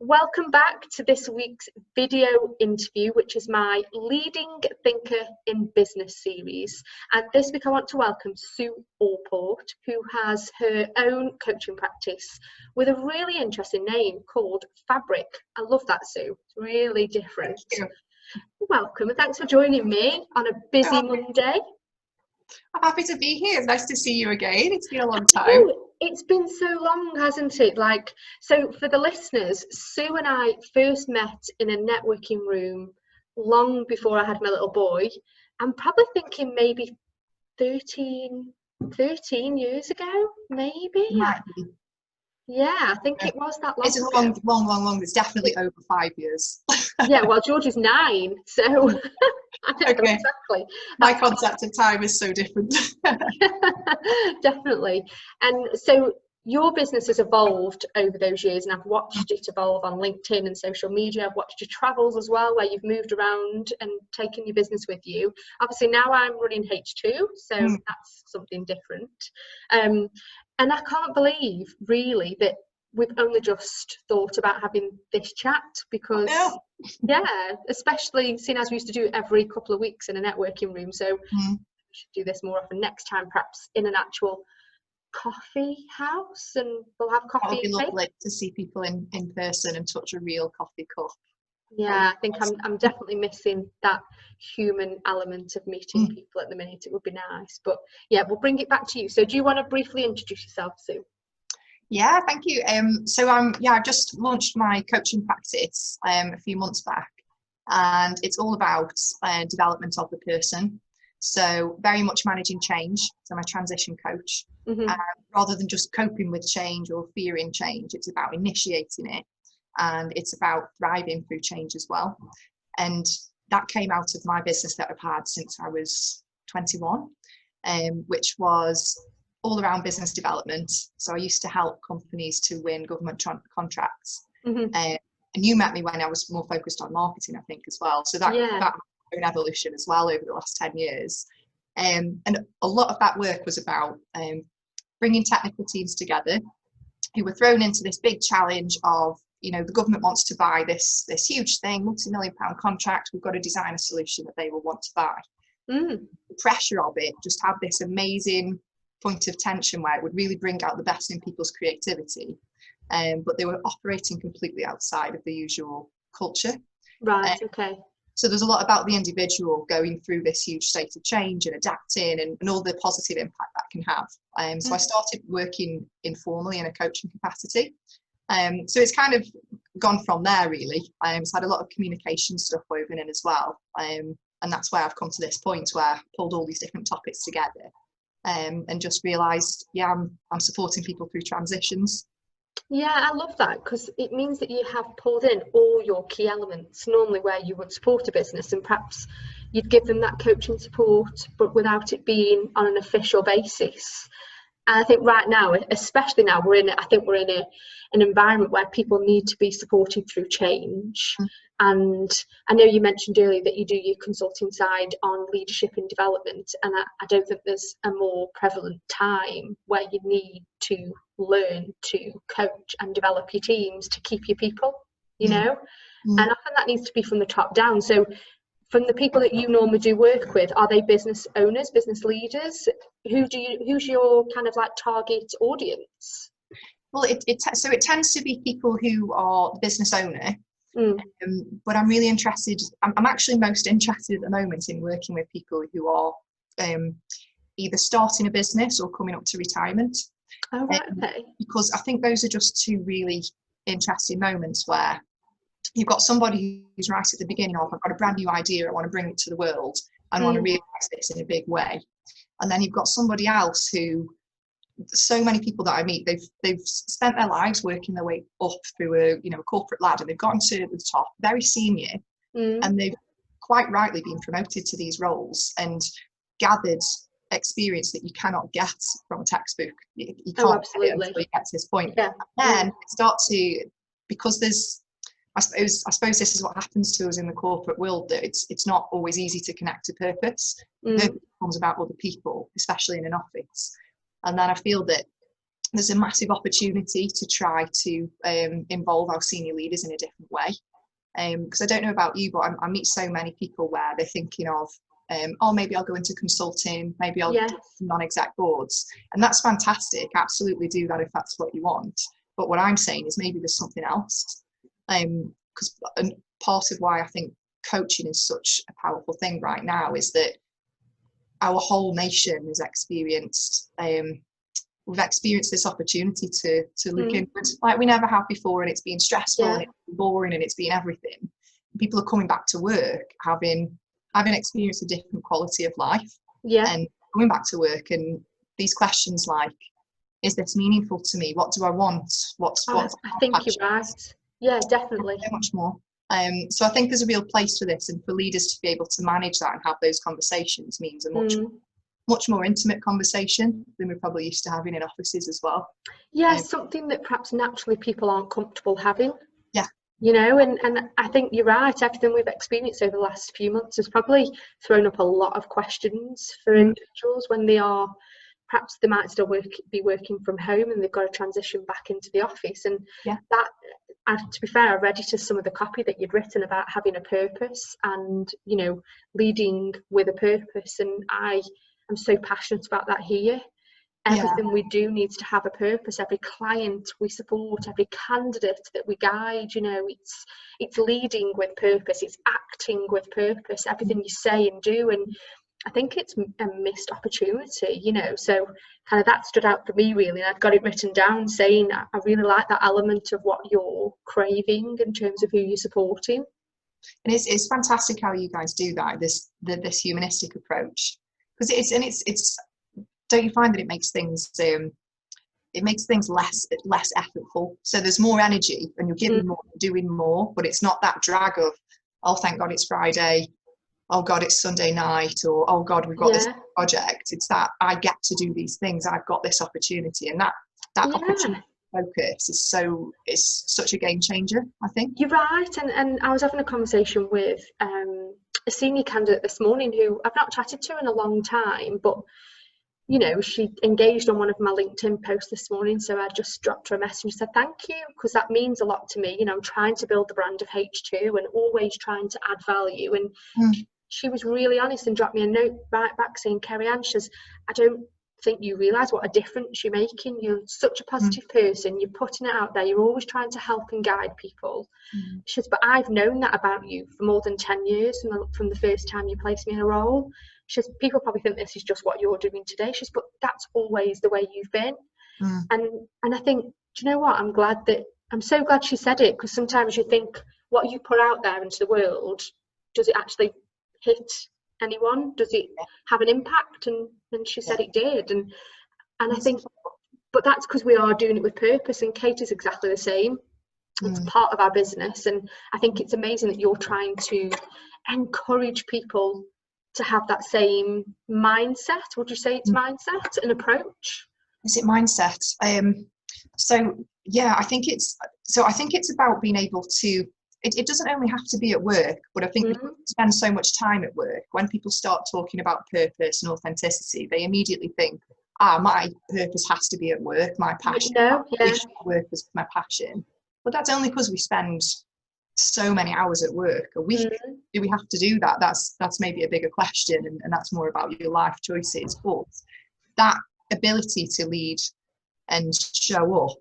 welcome back to this week's video interview, which is my Leading Thinker in Business series. And this week I want to welcome Sue Allport, who has her own coaching practice with a really interesting name called Fabric. I love that, Sue. It's really different. Welcome and thanks for joining me on a busy Monday. I'm happy to be here. It's nice to see you again. It's been a long time. It's been so long, hasn't it? So for the listeners, Sue and I first met in a networking room long before I had my little boy. I'm probably thinking maybe 13 years ago, maybe. Might be. Yeah, I think it was that long. It's a long. It's definitely over 5 years. Yeah, well, George is 9, so I don't know exactly. My concept of time is so different. Definitely. And so your business has evolved over those years, and I've watched it evolve on LinkedIn and social media. I've watched your travels as well, where you've moved around and taken your business with you. Obviously, now I'm running H2, so that's something different. And I can't believe, really, that we've only just thought about having this chat because, especially seeing as we used to do it every couple of weeks in a networking room. So we should do this more often next time, perhaps in an actual coffee house, and we'll have coffee. It would be lovely to see people in person and touch a real coffee cup. Yeah, I think I'm definitely missing that human element of meeting people at the minute. It would be nice, but yeah, we'll bring it back to you. So do you want to briefly introduce yourself, Sue? Yeah, thank you. So I've just launched my coaching practice a few months back, and it's all about development of the person. So very much managing change. So I'm a transition coach. Rather than just coping with change or fearing change, it's about initiating it, and it's about thriving through change as well. And that came out of my business that I've had since I was 21, which was all around business development. So I used to help companies to win government contracts. And you met me when I was more focused on marketing, I think, as well. So that own evolution as well over the last 10 years. And a lot of that work was about bringing technical teams together who were thrown into this big challenge of, the government wants to buy this huge thing, multi-million-pound contract. We've got to design a solution that they will want to buy. The pressure of it just had this amazing point of tension where it would really bring out the best in people's creativity, but they were operating completely outside of the usual culture. Right, okay. So there's a lot about the individual going through this huge state of change and adapting and all the positive impact that can have. So I started working informally in a coaching capacity. So it's kind of gone from there, really. So I had a lot of communication stuff woven in as well. And that's where I've come to this point where I pulled all these different topics together and just realised, I'm supporting people through transitions. Yeah, I love that because it means that you have pulled in all your key elements, normally where you would support a business and perhaps you'd give them that coaching support, but without it being on an official basis. And I think right now, especially now, we're in an environment where people need to be supported through change. And I know you mentioned earlier that you do your consulting side on leadership and development, and I don't think there's a more prevalent time where you need to learn to coach and develop your teams to keep your people, and often that needs to be from the top down. So from the people that you normally do work with, are they business owners, business leaders? Who's your kind of like target audience? Well, it tends to be people who are the business owner. But I'm really interested, I'm actually most interested at the moment in working with people who are either starting a business or coming up to retirement. Oh, right, okay. Because I think those are just two really interesting moments where you've got somebody who's right at the beginning of, I've got a brand new idea, I want to bring it to the world, I want to realise this in a big way. And then you've got somebody else who, so many people that I meet, they've spent their lives working their way up through a corporate ladder. They've gotten to the top, very senior, and they've quite rightly been promoted to these roles and gathered experience that you cannot get from a textbook. You can't absolutely. Get it until you get to this point. Yeah. And start to, because there's, I suppose this is what happens to us in the corporate world, that it's not always easy to connect to purpose. It becomes about other people, especially in an office. And then I feel that there's a massive opportunity to try to involve our senior leaders in a different way. Because I don't know about you, but I meet so many people where they're thinking of, oh, maybe I'll go into consulting, maybe I'll do non-exec boards. And that's fantastic. Absolutely do that if that's what you want. But what I'm saying is maybe there's something else. Because part of why I think coaching is such a powerful thing right now is that our whole nation has experienced, we've experienced this opportunity to look inward like we never have before, and it's been stressful and it's been boring and it's been everything. People are coming back to work having experienced a different quality of life, and coming back to work, and these questions like, is this meaningful to me? What do I want? I think you're right. Yeah, definitely. So much more. So I think there's a real place for this, and for leaders to be able to manage that and have those conversations means a much more intimate conversation than we're probably used to having in offices as well. Yeah, something that perhaps naturally people aren't comfortable having. Yeah. You know, and I think you're right. Everything we've experienced over the last few months has probably thrown up a lot of questions for individuals when they are, perhaps they might still be working from home and they've got to transition back into the office. And that, to be fair, I read it as some of the copy that you'd written about having a purpose and, you know, leading with a purpose. And I'm so passionate about that here. Everything we do needs to have a purpose. Every client we support, every candidate that we guide, you know, it's leading with purpose, it's acting with purpose, everything you say and do. And I think it's a missed opportunity, you know, so kind of that stood out for me really. And I've got it written down saying I really like that element of what you're craving in terms of who you're supporting. And it's fantastic how you guys do that, this humanistic approach, because it's don't you find that it makes things less effortful? So there's more energy and you're giving more, doing more, but it's not that drag of, oh, thank God it's Friday, oh God it's Sunday night, or oh God we've got this project. It's that I get to do these things, I've got this opportunity, and that opportunity focus is such a game changer, I think. You're right, and I was having a conversation with a senior candidate this morning who I've not chatted to in a long time, but you know, she engaged on one of my LinkedIn posts this morning, so I just dropped her a message and said thank you, because that means a lot to me. You know, I'm trying to build the brand of H2 and always trying to add value. And she was really honest and dropped me a note right back saying, Kerry-Ann, she says, I don't think you realise what a difference you're making. You're such a positive person, you're putting it out there, you're always trying to help and guide people. She says, but I've known that about you for more than 10 years from the first time you placed me in a role. She says, people probably think this is just what you're doing today. She says, but that's always the way you've been. And I think, do you know what, I'm so glad she said it, because sometimes you think what you put out there into the world, does it actually hit anyone? Does it have an impact? And she said it did. And I think, but that's because we are doing it with purpose, and Kate is exactly the same. It's part of our business, and I think it's amazing that you're trying to encourage people to have that same mindset. Would you say it's mindset and approach? Is it mindset? So yeah, I think it's about being able to, it doesn't only have to be at work, but I think we spend so much time at work. When people start talking about purpose and authenticity, they immediately think, my purpose has to be at work, my passion, work is my passion. But that's only because we spend so many hours at work a week. Do we have to do that? That's maybe a bigger question, and that's more about your life choices. But that ability to lead and show up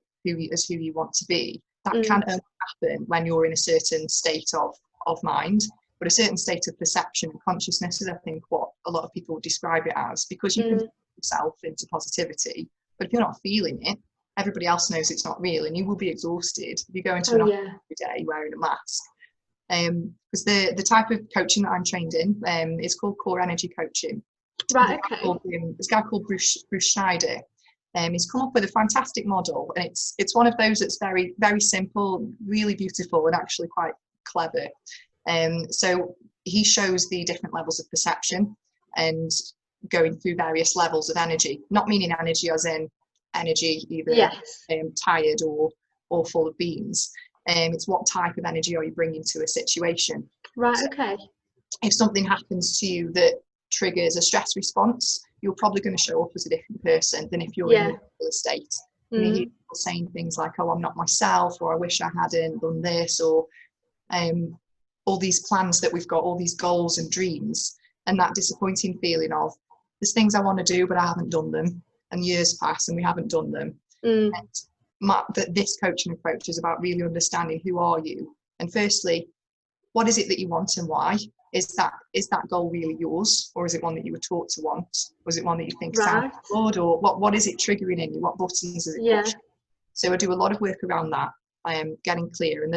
as who you want to be, that can only happen when you're in a certain state of mind, but a certain state of perception and consciousness is, I think, what a lot of people describe it as, because you can put yourself into positivity, but if you're not feeling it, everybody else knows it's not real, and you will be exhausted if you go into an office every day wearing a mask. Because the type of coaching that I'm trained in is called core energy coaching. Right, okay. This guy called Bruce Schneider. He's come up with a fantastic model, and it's one of those that's very, very simple, really beautiful, and actually quite clever. So he shows the different levels of perception and going through various levels of energy, not meaning energy as in energy either tired or full of beans. It's what type of energy are you bringing to a situation. Right, okay. If something happens to you that triggers a stress response, you're probably going to show up as a different person than if you're in a regular state. You hear people saying things like, oh, I'm not myself, or I wish I hadn't done this, or all these plans that we've got, all these goals and dreams, and that disappointing feeling of there's things I want to do but I haven't done them, and years pass and we haven't done them. And this coaching approach is about really understanding who are you, and firstly, what is it that you want and why? Is that goal really yours, or is it one that you were taught to want? Was it one that you think sounds good, or what is it triggering in you? What buttons is it pushing? So I do a lot of work around that, getting clear, and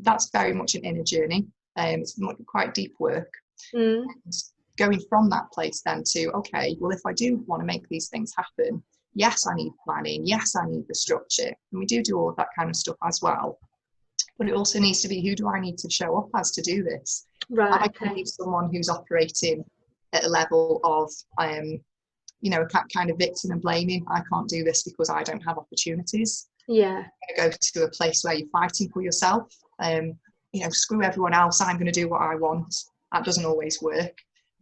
that's very much an inner journey. It's quite deep work. And going from that place then to, okay, well, if I do want to make these things happen, yes, I need planning, yes, I need the structure, and we do all of that kind of stuff as well. But it also needs to be, who do I need to show up as to do this? I can be someone who's operating at a level of, kind of victim and blaming. I can't do this because I don't have opportunities. Yeah. Go to a place where you're fighting for yourself. Screw everyone else, I'm going to do what I want. That doesn't always work.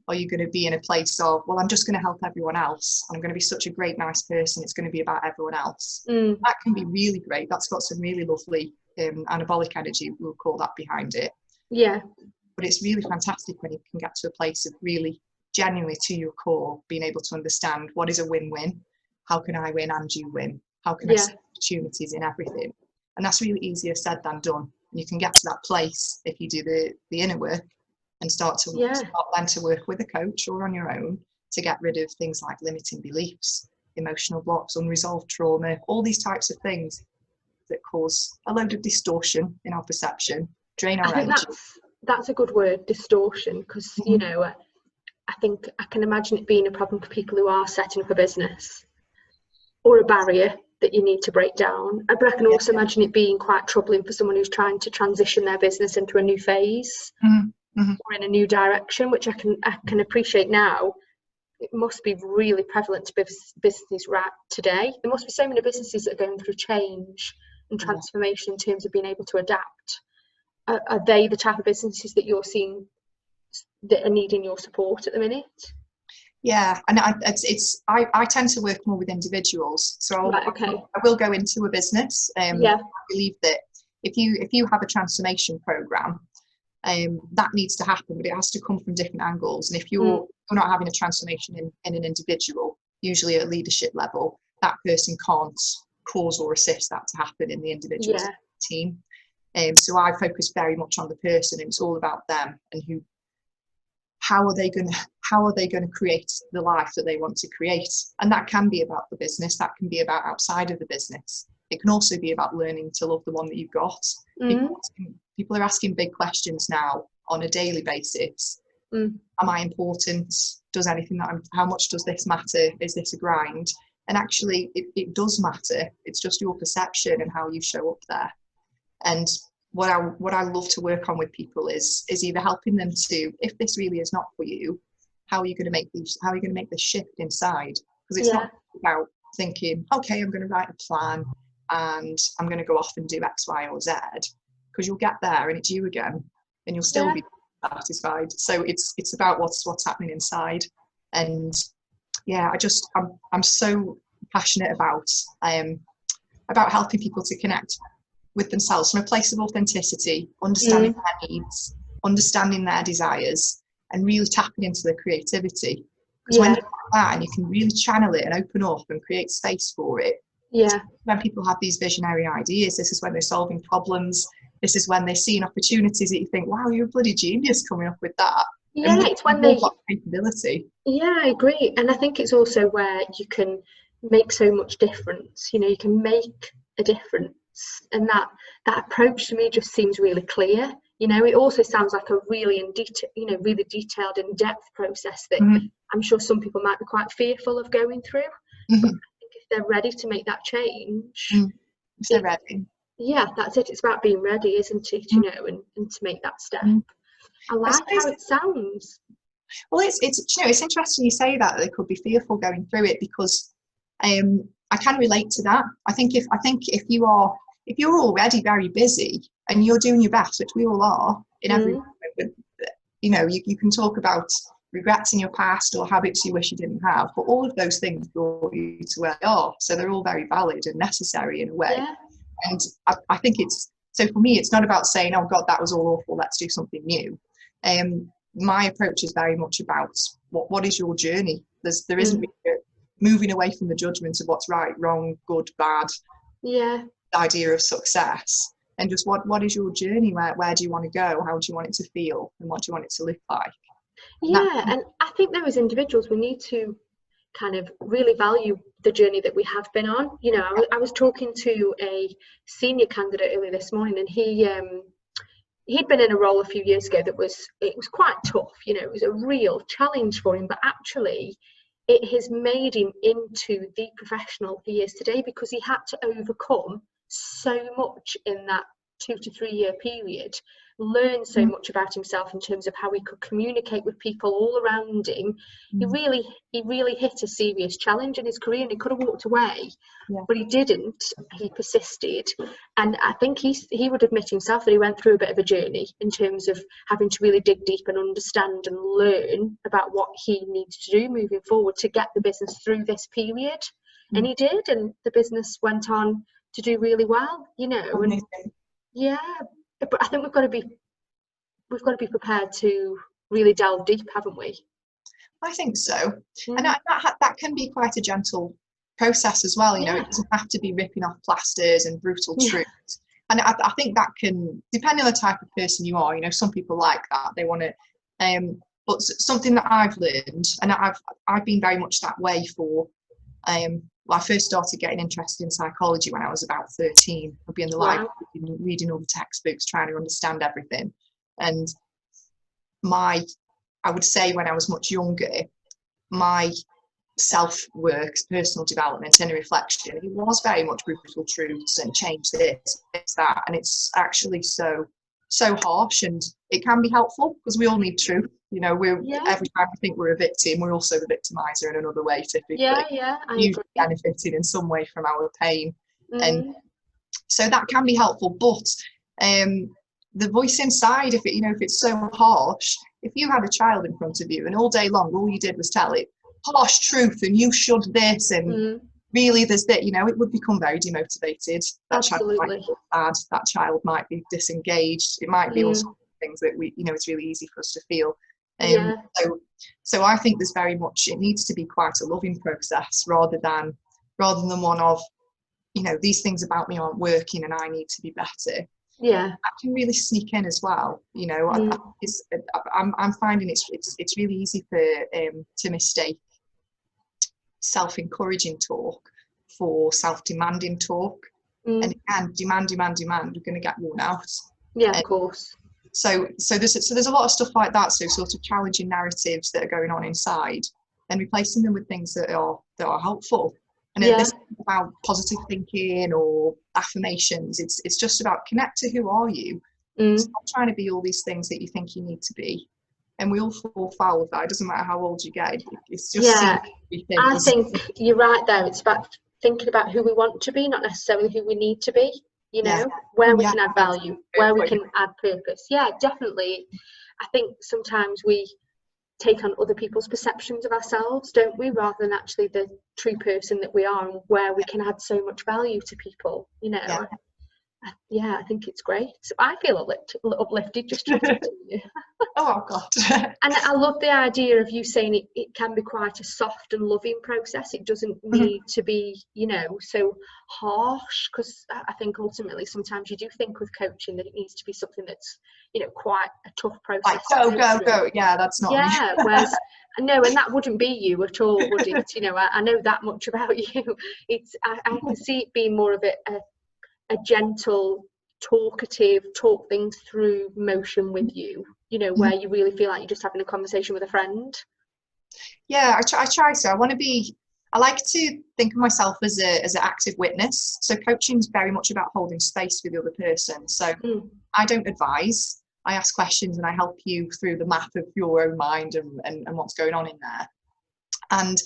Or you're going to be in a place of, well, I'm just going to help everyone else, and I'm going to be such a great, nice person, it's going to be about everyone else. That can be really great. That's got some really lovely anabolic energy, we'll call that, behind it. Yeah. But it's really fantastic when you can get to a place of really genuinely, to your core, being able to understand what is a win-win, how can I win and you win, how can I see opportunities in everything. And that's really easier said than done. And you can get to that place if you do the inner work and start then to work with a coach or on your own to get rid of things like limiting beliefs, emotional blocks, unresolved trauma, all ththese types of things that cause a load of distortion in our perception, drain our energy. That's a good word, distortion, because I think I can imagine it being a problem for people who are setting up a business, or a barrier that you need to break down. But I can also imagine it being quite troubling for someone who's trying to transition their business into a new phase or in a new direction, which I can appreciate now. It must be really prevalent to businesses right today. There must be so many businesses that are going through change and transformation in terms of being able to adapt. Are they the type of businesses that you're seeing that are needing your support at the minute? Yeah, and I tend to work more with individuals, so I will go into a business. I believe that if you have a transformation program, that needs to happen, but it has to come from different angles. And if you're not having a transformation in an individual, usually at leadership level, that person can't cause or assist that to happen in the individual team. So I focus very much on the person, and it's all about them and how are they going to create the life that they want to create. And that can be about the business, that can be about outside of the business. It can also be about learning to love the one that you've got. People are asking big questions now on a daily basis. Am I important? Does anything how much does this matter? Is this a grind? And actually it does matter. It's just your perception and how you show up there. And what I love to work on with people is either helping them to, if this really is not for you, how are you going to make this shift inside? Because it's not about thinking, okay, I'm going to write a plan and I'm going to go off and do X, Y, or Z, because you'll get there and it's you again, and you'll still be satisfied. So it's about what's happening inside. And I'm so passionate about helping people to connect with themselves from a place of authenticity, understanding their needs, understanding their desires, and really tapping into their creativity. Because when you do that and you can really channel it and open up and create space for it, when people have these visionary ideas, this is when they're solving problems, this is when they're seeing opportunities that you think, wow, you're a bloody genius coming up with that. Yeah, it's when they capability. Yeah, I agree. And I think it's also where you can make so much difference. You can make a difference. And that approach to me just seems really clear. It also sounds like a really really detailed, in-depth process that I'm sure some people might be quite fearful of going through. But I think if they're ready to make that change, if they're ready, that's it. It's about being ready, isn't it? And to make that step. I like how it sounds. Well, it's interesting you say that they could be fearful going through it, because I can relate to that. I think if you're already very busy and you're doing your best, which we all are in every moment, you can talk about regrets in your past or habits you wish you didn't have, but all of those things brought you to where you are, so they're all very valid and necessary in a way. Yeah. And I think it's, so for me, it's not about saying, oh God, that was all awful, let's do something new. My approach is very much about what is your journey. There isn't really moving away from the judgment of what's right, wrong, good, bad. Yeah. The idea of success, and just what is your journey? Where do you want to go? How do you want it to feel? And what do you want it to look like? Yeah, and I think there as individuals, we need to kind of really value the journey that we have been on. You know, I was talking to a senior candidate earlier this morning, and he'd been in a role a few years ago that was quite tough. You know, it was a real challenge for him, but actually it has made him into the professional he is today, because he had to overcome so much in that 2 to 3 year period, learn so much about himself in terms of how he could communicate with people all around him. He really hit a serious challenge in his career, and he could have walked away, but he didn't. He persisted, and I think he would admit himself that he went through a bit of a journey in terms of having to really dig deep and understand and learn about what he needs to do moving forward to get the business through this period. And he did, and the business went on to do really well, you know. And yeah, but I think we've got to be prepared to really delve deep, haven't we? I think so. And that can be quite a gentle process as well. You know, it doesn't have to be ripping off plasters and brutal truths. And I think that can, depending on the type of person you are, you know, some people like that, they want to, but something that I've learned, and I've been very much that way for, well, I first started getting interested in psychology when I was about 13. I'd be in the library reading all the textbooks, trying to understand everything. And I would say when I was much younger, my self-work, personal development and reflection, it was very much brutal truths and change this, that. And it's actually so harsh, and it can be helpful because we all need truth. You know, every time we think we're a victim, we're also the victimizer in another way, typically. Usually benefiting in some way from our pain. And so that can be helpful. But the voice inside, if it's so harsh, if you had a child in front of you and all day long all you did was tell it harsh truth and you should this and really there's that, you know, it would become very demotivated. That child might be bad, that child might be disengaged, it might be all sorts of things that we, you know, it's really easy for us to feel. So I think there's very much, it needs to be quite a loving process rather than one of, you know, these things about me aren't working and I need to be better. That can really sneak in as well. You know, I'm finding it's really easy to mistake self-encouraging talk for self-demanding talk, and demand, we're going to get worn out. Of course. So there's a lot of stuff like that. So sort of challenging narratives that are going on inside, and replacing them with things that are helpful. And this isn't about positive thinking or affirmations. It's just about connect to who are you. Stop trying to be all these things that you think you need to be. And we all fall foul of that. It doesn't matter how old you get. It's just I think you're right there. It's about thinking about who we want to be, not necessarily who we need to be. You know, where we can add value, where we can add purpose. Yeah, definitely. I think sometimes we take on other people's perceptions of ourselves, don't we, rather than actually the true person that we are and where we can add so much value to people, you know. I think it's great. So I feel uplifted just talking to you. Oh God. And I love the idea of you saying it can be quite a soft and loving process. It doesn't need to be, you know, so harsh, because I think ultimately sometimes you do think with coaching that it needs to be something that's, you know, quite a tough process. Like go. Yeah, that's not me. Whereas no, and that wouldn't be you at all, would it? You know, I know that much about you. I can see it being more of a gentle, talkative, talk things through motion with you, you know, where you really feel like you're just having a conversation with a friend. I try to. I like to think of myself as an active witness. So coaching is very much about holding space for the other person. So I don't advise, I ask questions and I help you through the map of your own mind and what's going on in there. And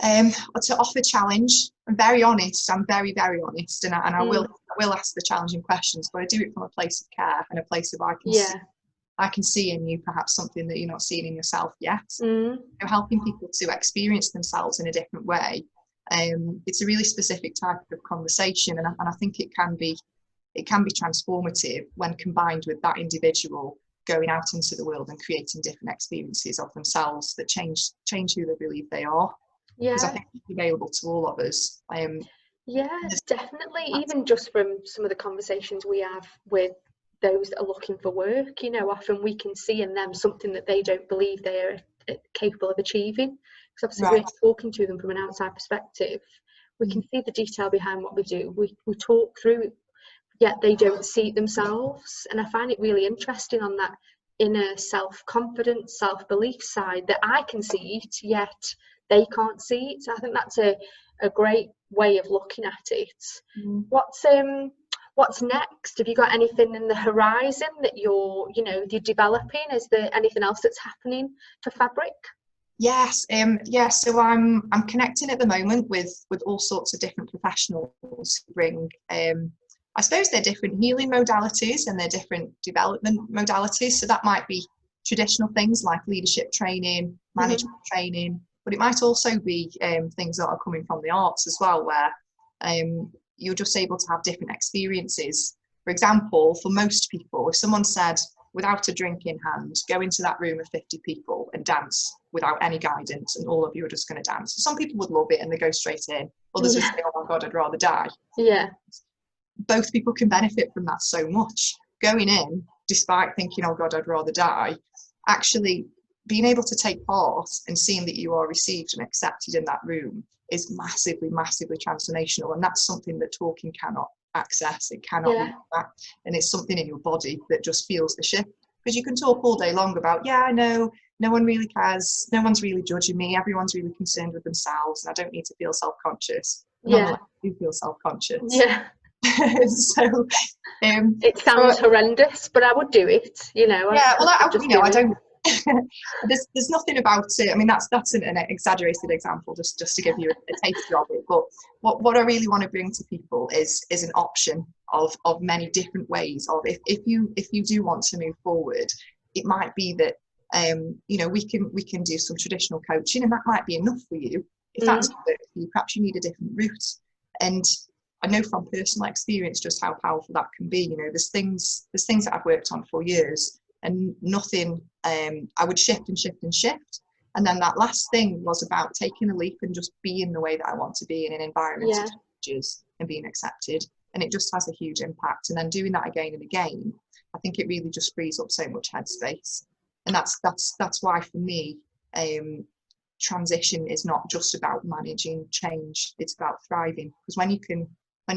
to offer challenge, I'm very honest. I'm very, very honest, and I will ask the challenging questions, but I do it from a place of care and a place of I I can see in you perhaps something that you're not seeing in yourself yet. Helping people to experience themselves in a different way. It's a really specific type of conversation, and I think it can be transformative when combined with that individual going out into the world and creating different experiences of themselves that change who they believe they are. Because I think it's available to all of us. Definitely. Even just from some of the conversations we have with those that are looking for work, you know, often we can see in them something that they don't believe they're capable of achieving. Because obviously we're talking to them from an outside perspective. We can see the detail behind what we do. We talk through it, yet they don't see it themselves. And I find it really interesting on that inner self-confidence, self-belief side that I can see it, yet they can't see it. So I think that's a great way of looking at it. What's next? Have you got anything in the horizon that you're developing? Is there anything else that's happening for Fabric? Yes, so I'm connecting at the moment with all sorts of different professionals who bring I suppose they're different healing modalities and they're different development modalities. So that might be traditional things like leadership training, management training, but it might also be things that are coming from the arts as well, where you're just able to have different experiences. For example, for most people, if someone said, without a drink in hand, go into that room of 50 people and dance without any guidance, and all of you are just going to dance. Some people would love it and they go straight in. Others would say, oh my God, I'd rather die. Yeah. Both people can benefit from that so much. Going in, despite thinking, oh God, I'd rather die, actually being able to take part and seeing that you are received and accepted in that room is massively, massively transformational. And that's something that talking cannot access. It cannot be that. And it's something in your body that just feels the shift. Because you can talk all day long about, I know, no one really cares, no one's really judging me, everyone's really concerned with themselves, and I don't need to feel self-conscious. I do feel self-conscious. So it sounds horrendous, but I would do it, you know. I don't there's nothing about it. I mean, that's an exaggerated example, just to give you a taste of it. But what I really want to bring to people is an option of many different ways of if you do want to move forward. It might be that we can do some traditional coaching, and that might be enough for you. If that's not it for you, perhaps you need a different route. And I know from personal experience just how powerful that can be. You know, there's things that I've worked on for years, and nothing, I would shift and shift and shift. And then that last thing was about taking a leap and just being the way that I want to be in an environment of changes and being accepted. And it just has a huge impact. And then doing that again and again, I think it really just frees up so much headspace. And that's why for me, transition is not just about managing change, it's about thriving. Because when you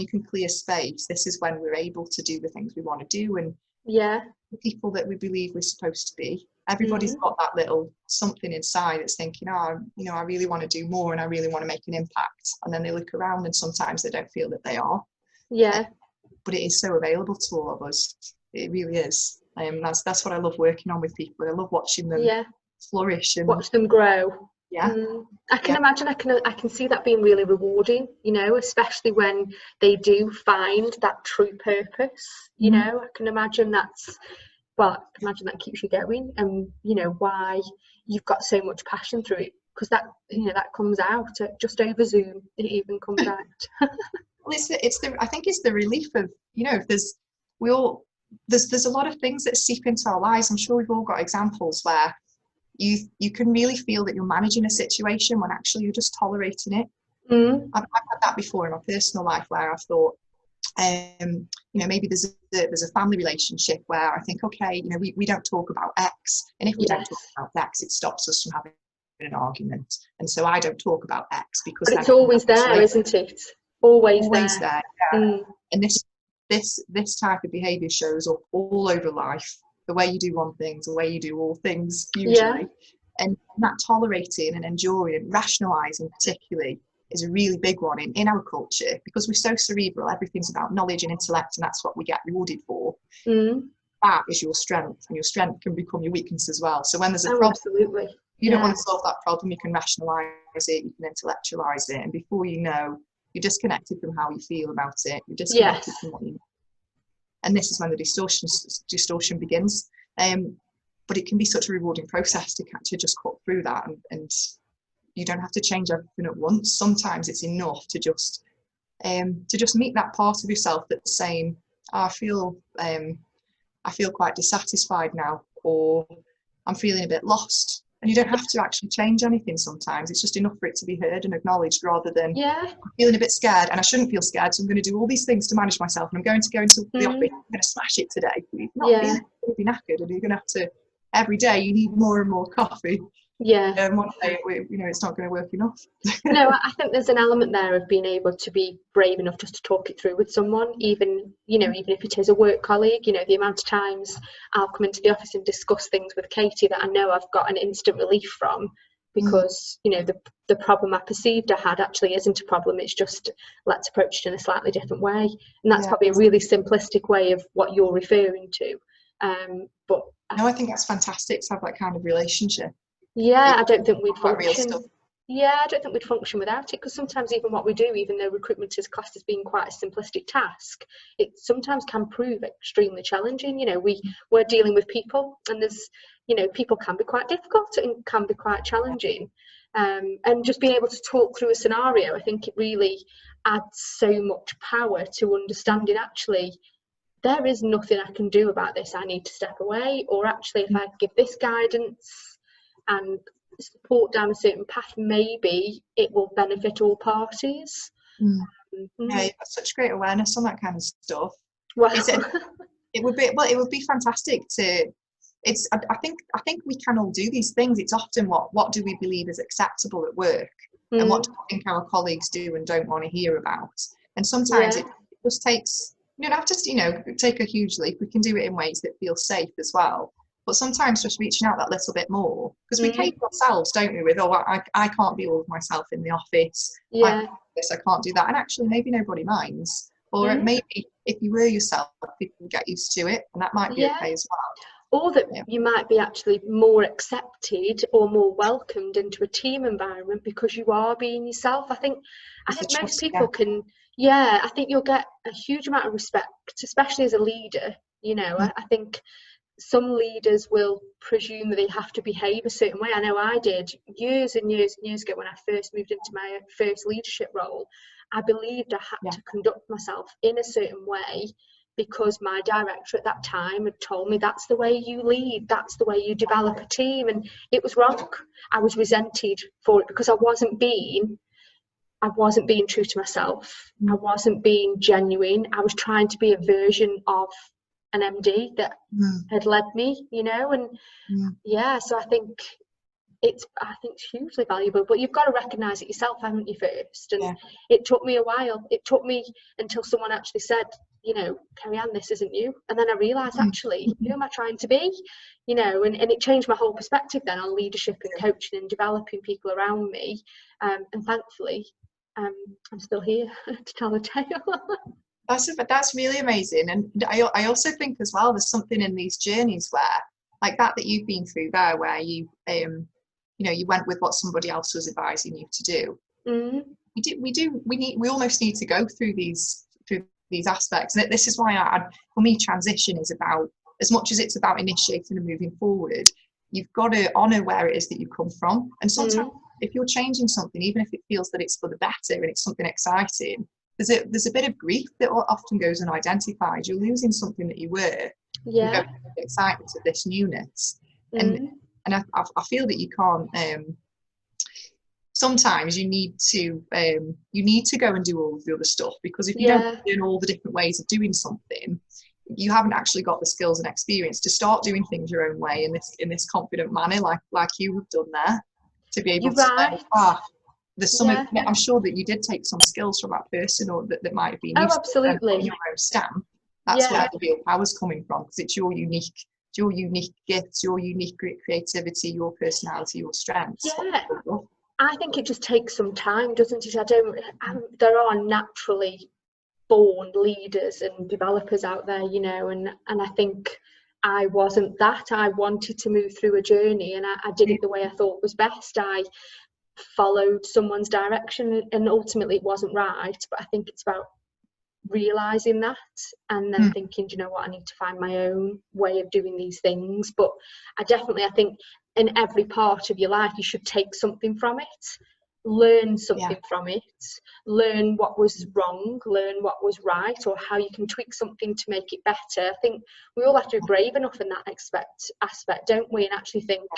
can clear space, this is when we're able to do the things we want to do, and the people that we believe we're supposed to be. Everybody's got that little something inside that's thinking, I really want to do more and I really want to make an impact. And then they look around and sometimes they don't feel that they are. But it is so available to all of us. It really is. That's what I love working on with people. I love watching them flourish and watch them grow. I can imagine, I can see that being really rewarding, you know, especially when they do find that true purpose. You know, I can imagine that keeps you going, and you know why you've got so much passion through it, because that comes out just over Zoom. It even comes out. Well, I think it's the relief of, you know, there's a lot of things that seep into our lives. I'm sure we've all got examples where you can really feel that you're managing a situation when actually you're just tolerating it. I've had that before in my personal life, where I've thought, maybe there's a family relationship where I think, okay, you know, we don't talk about X, and if we don't talk about X, it stops us from having an argument, and so I don't talk about X because. But it's always there, isn't it? Always there. And this type of behaviour shows up all over life. The way you do one thing, the way you do all things, usually. And that tolerating and enduring and rationalising particularly is a really big one in our culture, because we're so cerebral. Everything's about knowledge and intellect, and that's what we get rewarded for. That is your strength, and your strength can become your weakness as well. So when there's a problem, you don't want to solve that problem, you can rationalise it, you can intellectualise it, and before you know, you're disconnected from how you feel about it. You're disconnected from what you know. And this is when the distortion begins. but it can be such a rewarding process to just cut through that, and you don't have to change everything at once. Sometimes it's enough to just meet that part of yourself that's saying, oh, I feel quite dissatisfied now, or I'm feeling a bit lost. And you don't have to actually change anything sometimes. It's just enough for it to be heard and acknowledged, rather than I'm feeling a bit scared and I shouldn't feel scared, so I'm going to do all these things to manage myself, and I'm going to go into the office, I'm going to smash it today. You're not feeling, you'll be knackered, and you're going to have to, every day you need more and more coffee. One day, it's not going to work enough. No, I think there's an element there of being able to be brave enough just to talk it through with someone, even if it is a work colleague. The amount of times I'll come into the office and discuss things with Katie that I know I've got an instant relief from, because the problem I perceived I had actually isn't a problem. It's just, let's approach it in a slightly different way, and that's probably a really simplistic way of what you're referring to. But I think that's fantastic to have that kind of relationship. I don't think we'd function. I don't think we'd function without it, because sometimes even what we do, even though recruitment is classed as being quite a simplistic task, it sometimes can prove extremely challenging. We're dealing with people, and there's people can be quite difficult and can be quite challenging, and just being able to talk through a scenario, I think it really adds so much power to understanding, actually, there is nothing I can do about this, I need to step away, or actually if I give this guidance and support down a certain path, maybe it will benefit all parties. Yeah, you've got such great awareness on that kind of stuff. Well, it would be fantastic to. I think we can all do these things. It's often what do we believe is acceptable at work, and what do we think our colleagues do and don't want to hear about. And sometimes it just takes. You don't have to take a huge leap. We can do it in ways that feel safe as well. But sometimes just reaching out that little bit more, because we cater ourselves, don't we, with, I can't be all of myself in the office, I can't do that, and actually maybe nobody minds, or maybe if you were yourself, people get used to it, and that might be okay as well. Or that you might be actually more accepted or more welcomed into a team environment because you are being yourself. I think most people can, I think you'll get a huge amount of respect, especially as a leader. I think some leaders will presume that they have to behave a certain way. I know I did years and years and years ago when I first moved into my first leadership role. I believed I had to conduct myself in a certain way because my director at that time had told me that's the way you lead, that's the way you develop a team, and it was wrong. I was resented for it because I wasn't being true to myself. I wasn't being genuine. I was trying to be a version of an MD that had led me, and so I think it's hugely valuable, but you've got to recognize it yourself, haven't you, first? And it took me a while. It took me until someone actually said, Carrie-Anne, this isn't you. And then I realized, actually, who am I trying to be? And it changed my whole perspective then on leadership and coaching and developing people around me. And thankfully, I'm still here to tell the tale. That's really amazing. And I also think as well, there's something in these journeys where, like that you've been through there, where you you went with what somebody else was advising you to do. We almost need to go through these aspects. And this is why for me, transition is about, as much as it's about initiating and moving forward, you've got to honor where it is that you come from. And sometimes if you're changing something, even if it feels that it's for the better and it's something exciting, there's a bit of grief that often goes unidentified. You're losing something that you were. Yeah. Excitement of this newness. And I feel that you can't. Sometimes you need to go and do all of the other stuff, because if you don't learn all the different ways of doing something, you haven't actually got the skills and experience to start doing things your own way in this confident manner, like you have done there, to be able to. There's some. I'm sure that you did take some skills from that person, or that might have been. Absolutely. Your own stamp. That's where the real power's coming from, because it's your unique gifts, your unique creativity, your personality, your strengths. I think it just takes some time, doesn't it? There are naturally born leaders and developers out there, and I think I wasn't that. I wanted to move through a journey, and I did it the way I thought was best. I followed someone's direction, and ultimately it wasn't right, but I think it's about realizing that and then thinking, do you know what, I need to find my own way of doing these things. But I think in every part of your life you should take something from it, learn something from it, learn what was wrong, learn what was right, or how you can tweak something to make it better. I think we all have to be brave enough in that aspect, don't we, and actually think,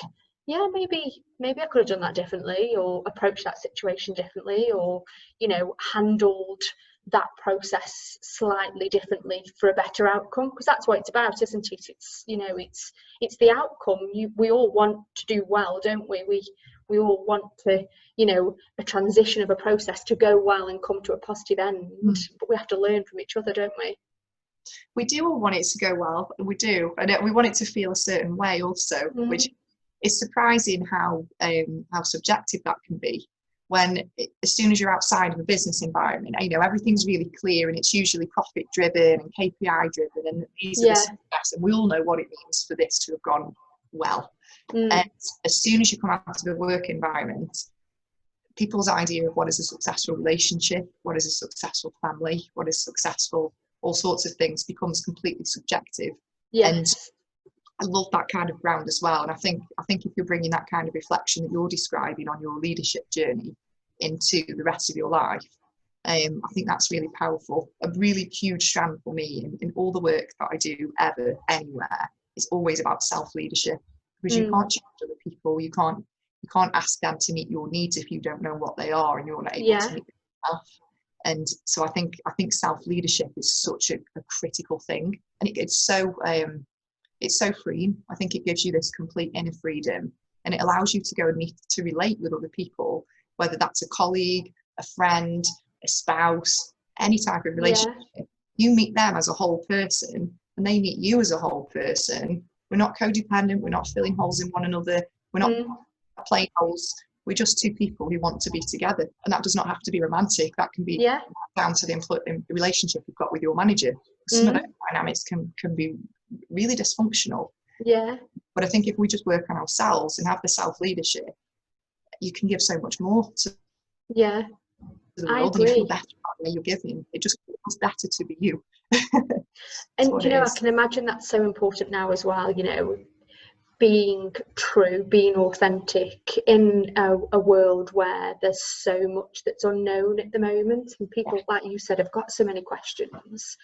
yeah, maybe I could have done that differently, or approached that situation differently, or, you know, handled that process slightly differently for a better outcome, because that's what it's about, isn't it? It's, you know, it's the outcome. We all want to do well, don't we? We all want to, you know, a transition of a process to go well and come to a positive end, but we have to learn from each other, don't we? We do all want it to go well, we do, and we want it to feel a certain way also, which is surprising how subjective that can be. When as soon as you're outside of a business environment, you know, everything's really clear and it's usually profit driven and KPI driven, and these are the success, and we all know what it means for this to have gone well. And as soon as you come out of the work environment, people's idea of what is a successful relationship, what is a successful family, what is successful, all sorts of things becomes completely subjective. And I love that kind of ground as well. And I think if you're bringing that kind of reflection that you're describing on your leadership journey into the rest of your life, I think that's really powerful. A really huge strand for me in all the work that I do ever, anywhere, is always about self-leadership, because you can't change other people. You can't ask them to meet your needs if you don't know what they are and you're not able to meet them yourself. And so I think self-leadership is such a critical thing, and it's so freeing. I think it gives you this complete inner freedom, and it allows you to go and need to relate with other people, whether that's a colleague, a friend, a spouse, any type of relationship. You meet them as a whole person and they meet you as a whole person. We're not codependent, we're not filling holes in one another, we're not playing holes. We're just two people who want to be together, and that does not have to be romantic. That can be down to the relationship you've got with your manager. Some of those dynamics can be really dysfunctional. But I think if we just work on ourselves and have the self-leadership, you can give so much more to the world, and you feel better about the way you're giving. It just feels better to be you. And you know, I can imagine that's so important now as well, you know, being true, being authentic in a world where there's so much that's unknown at the moment, and people, like you said, have got so many questions,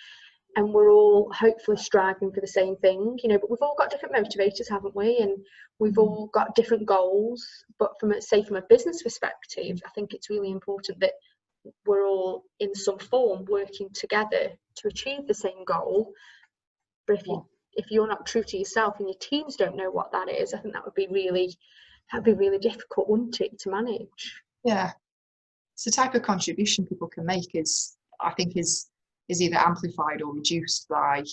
and we're all hopefully striving for the same thing, you know, but we've all got different motivators, haven't we? And we've all got different goals. But from a business perspective, I think it's really important that we're all in some form working together to achieve the same goal. But if you're not true to yourself and your teams don't know what that is, I think that'd be really difficult, wouldn't it, to manage? Yeah. So the type of contribution people can make is either amplified or reduced by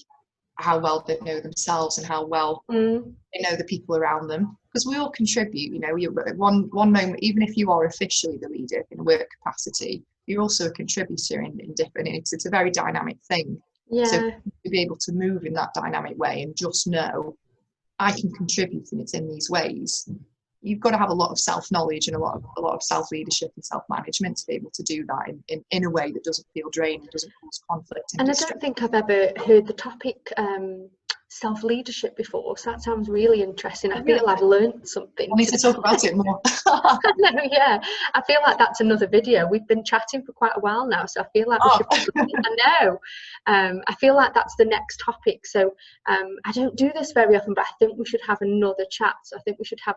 how well they know themselves and how well they know the people around them. Because we all contribute, you know, one moment, even if you are officially the leader in a work capacity, you're also a contributor in different, it's a very dynamic thing. So to be able to move in that dynamic way and just know I can contribute and it's in these ways, you've got to have a lot of self-knowledge and a lot of self-leadership and self-management to be able to do that in a way that doesn't feel draining, doesn't cause conflict. And I don't think I've ever heard the topic self-leadership before, so that sounds really interesting. I feel I've learned something. I need to talk about it more. I feel like that's another video. We've been chatting for quite a while now, so I feel like we should probably, I feel like that's the next topic. So I don't do this very often, but I think we should have another chat. So I think we should have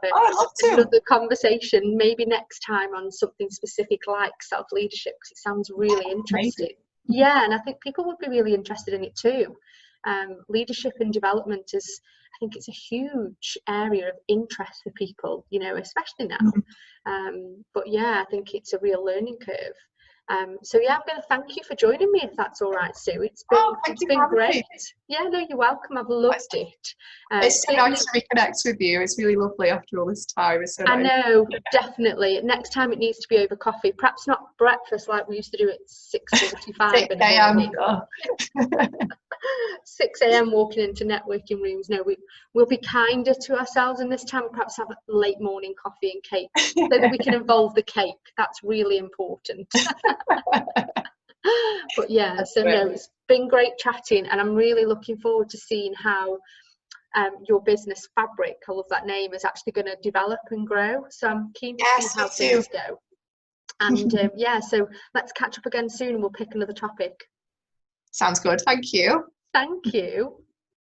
another conversation maybe next time on something specific like self-leadership, because it sounds really interesting. And I think people would be really interested in it too. Leadership and development is, I think it's a huge area of interest for people, you know, especially now. But I think it's a real learning curve. So I'm going to thank you for joining me, if that's all right, Sue. It's been great. You're welcome. I've loved it. It's so nice to reconnect with you. It's really lovely after all this time. It's so nice. I know, definitely. Next time it needs to be over coffee. Perhaps not breakfast like we used to do at 6:45 in the morning. 6 a.m. walking into networking rooms. No, we'll be kinder to ourselves in this time. Perhaps have a late morning coffee and cake so that we can involve the cake. That's really important. But yeah, That's so great. no, it's been great chatting, and I'm really looking forward to seeing how your business Fabric, I love that name, is actually going to develop and grow. So I'm keen to see how things go. And yeah, so let's catch up again soon and we'll pick another topic. Sounds good. Thank you. Thank you.